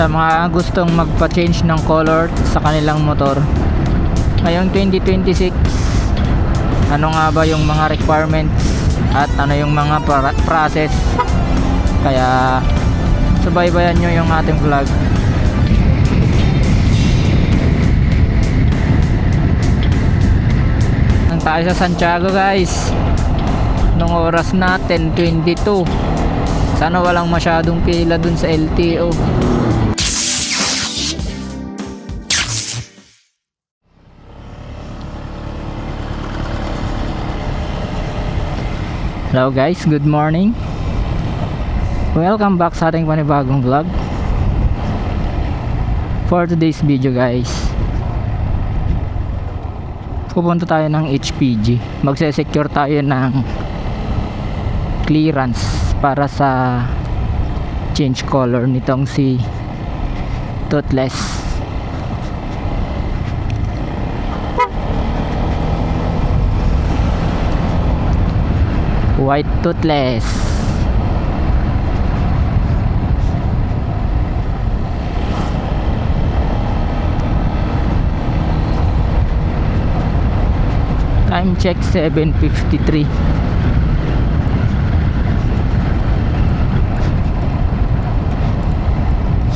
Sa mga gustong magpa-change ng color sa kanilang motor ngayong 2026, ano nga ba yung mga requirements at ano yung mga process, kaya subaybayan nyo yung ating vlog. Nang tayo sa Santiago guys, nung oras na 10:22. Sana walang masyadong pila dun sa LTO. Hello guys, good morning. Welcome back sa ating panibagong vlog. For today's video guys, pupunta tayo ng HPG. Magse-secure tayo ng clearance para sa change color nitong si Toothless. White Toothless. Time check 7:53.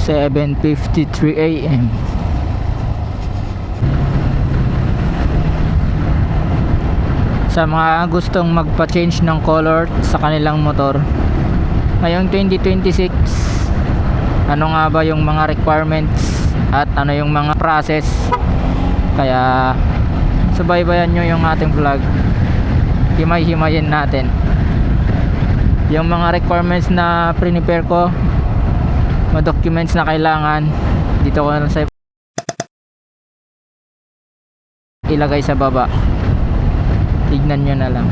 7:53 AM. Sa mga gustong magpa-change ng color sa kanilang motor ngayong 2026, ano nga ba yung mga requirements at ano yung mga process, kaya subaybayan nyo yung ating vlog. Himay-himayin natin yung mga requirements na prepare ko, mga documents na kailangan. Dito ko na sa ilagay sa baba, tignan nyo na lang.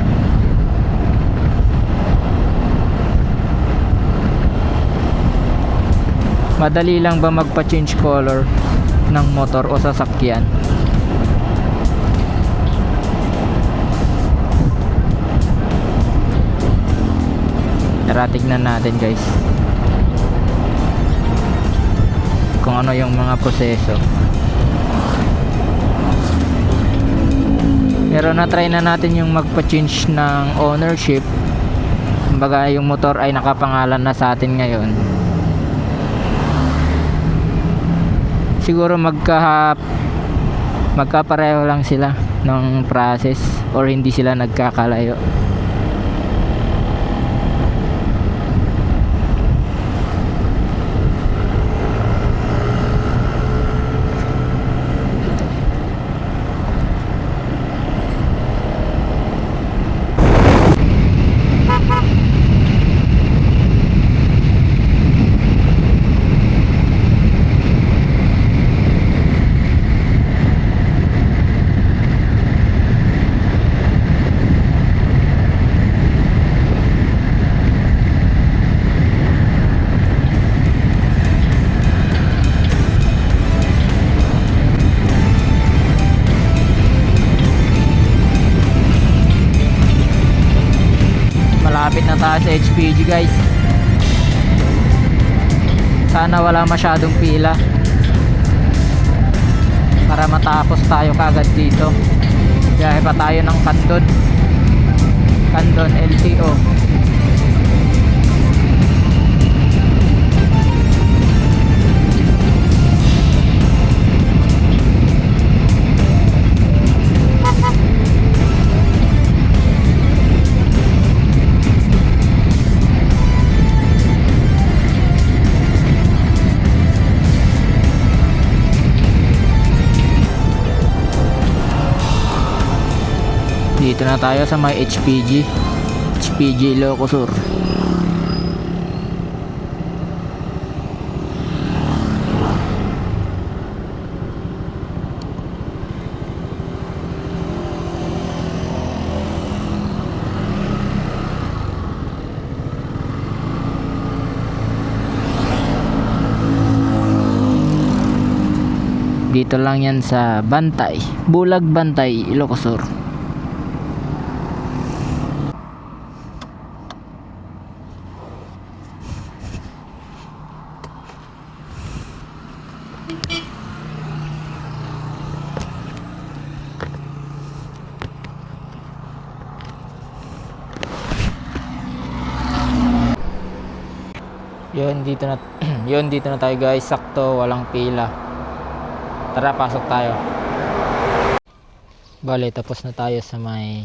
Madali lang ba magpa-change color ng motor o sasakyan? Tara, tignan natin guys kung ano yung mga proseso. Pero na-try na natin yung magpa-change ng ownership. Kumbaga yung motor ay nakapangalan na sa atin ngayon. Siguro magkapareho lang sila ng process or hindi sila nagkakalayo. Malapit na tayo sa HPG guys. Sana wala masyadong pila para matapos tayo kagad dito. Biyahe pa tayo ng Candon LTO. Dito na tayo sa may HPG Ilocos Sur. Dito lang yan sa Bantay, Bulag Bantay, Ilocos Sur. Yun, dito na yun, dito na tayo guys. Sakto, walang pila. Tara, pasok tayo. Bale, tapos na tayo sa may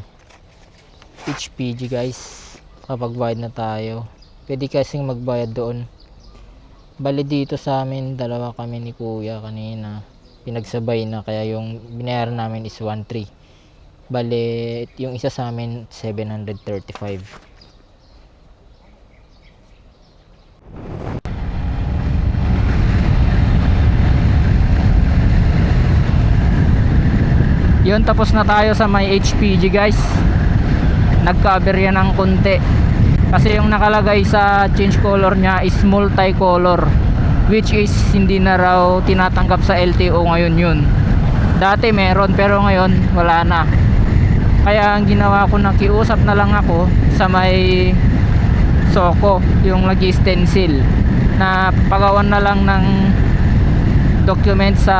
HPG guys. Kapag-bayad na tayo. Pwede kasing magbayad doon. Bale, dito sa amin, dalawa kami ni kuya kanina. Pinagsabay na, kaya yung binayaran namin is 1.3. Bale, yung isa sa amin 735. Yun, tapos na tayo sa may HPG guys. Nag-cover yan ng konti kasi yung nakalagay sa change color nya is multicolor, which is hindi na raw tinatanggap sa LTO ngayon yun. Dati meron pero ngayon wala na. Kaya ang ginawa ko, nakiusap na lang ako sa may Soko, yung nag-stencil, na pagawan na lang ng document sa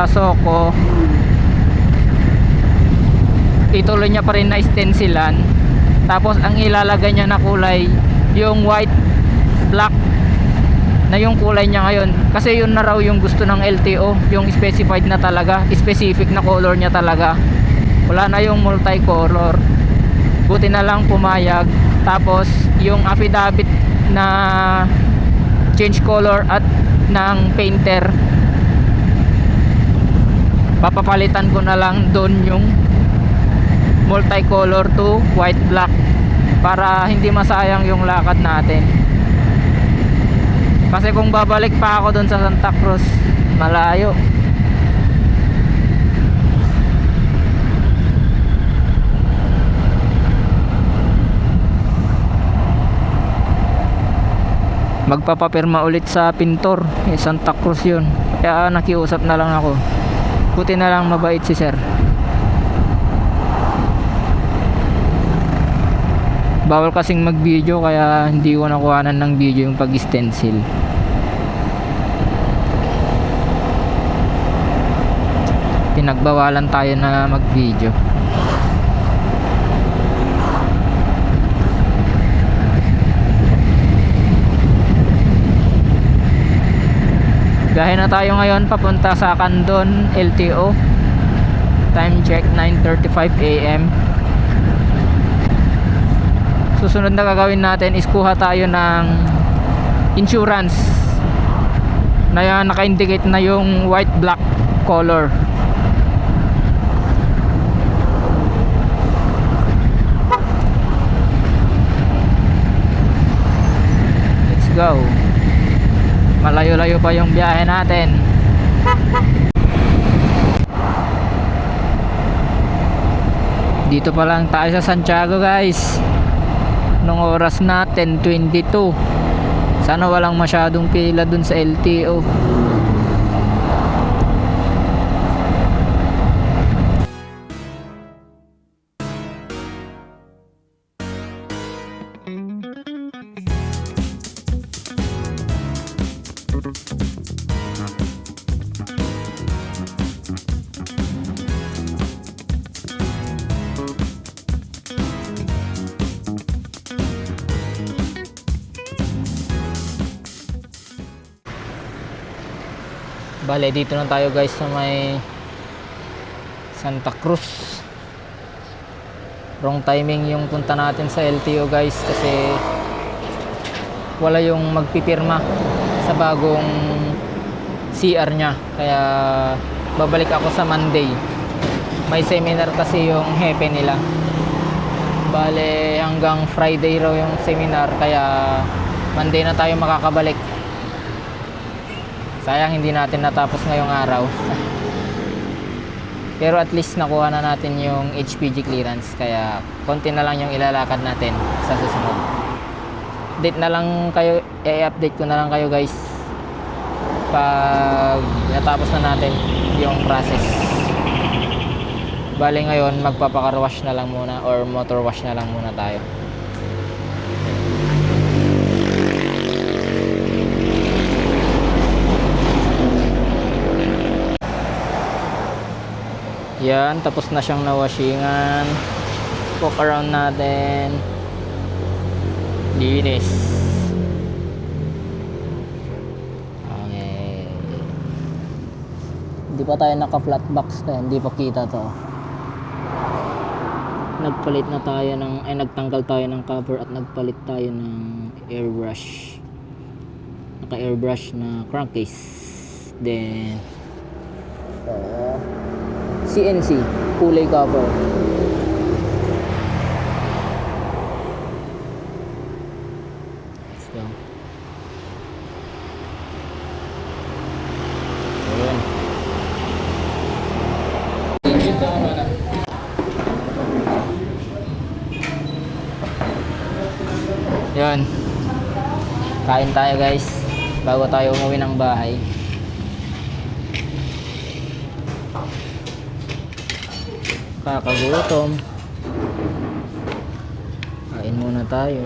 Soko, ituloy niya pa rin na stencilan, tapos ang ilalagay niya na kulay yung white black na yung kulay niya ngayon, kasi yun na raw yung gusto ng LTO, yung specified na talaga, specific na color niya talaga. Wala na yung multicolor. Buti na lang pumayag. Tapos yung affidavit na change color at ng painter, papapalitan ko na lang doon yung multicolor to white black para hindi masayang yung lakad natin. Kasi kung babalik pa ako doon sa Santa Cruz, malayo. Magpapapirma ulit sa pintor, Santa Cruz yun. Kaya nakiusap na lang ako. Buti na lang mabait si sir. Bawal kasing mag video, kaya hindi ko nakuhanan ng video yung pag stencil. Pinagbawalan tayo na mag video. Biyahe na tayo ngayon papunta sa Candon LTO. Time check 9:35 AM. Susunod na gagawin natin is kuha tayo ng insurance na yan, naka-indicate na yung white black color. Let's go. Malayo-layo pa yung biyahe natin. Dito pa lang tayo sa Santiago guys. Nung oras na 10:22. Sana walang masyadong pila dun sa LTO. Bale, dito na tayo guys sa may Santa Cruz. Wrong timing yung punta natin sa LTO guys, kasi wala yung magpipirma sa bagong CR nya. Kaya babalik ako sa Monday. May seminar kasi yung hepe nila. Bale, hanggang Friday raw yung seminar, kaya Monday na tayo makakabalik. Sayang hindi natin natapos ngayong araw. Pero at least nakuha na natin yung HPG clearance, kaya konti na lang yung ilalakad natin sa susunod. Date na lang kayo, i-update ko na lang kayo guys pag natapos na natin yung process. Bale ngayon magpapaka-car wash na lang muna or motor wash na lang muna tayo. Yan, tapos na siyang nawashingan. Walk around natin. Linis. Hindi pa tayo naka flat box kaya hindi pa kita to. Nagpalit na tayo ng nagtanggal tayo ng cover at nagpalit tayo ng airbrush. Naka airbrush na crankcase. Then CNC kulay cover. Let's go. Ayan. Yan. Kain tayo guys bago tayo umuwi ng bahay. Kakagutom. Kain muna tayo.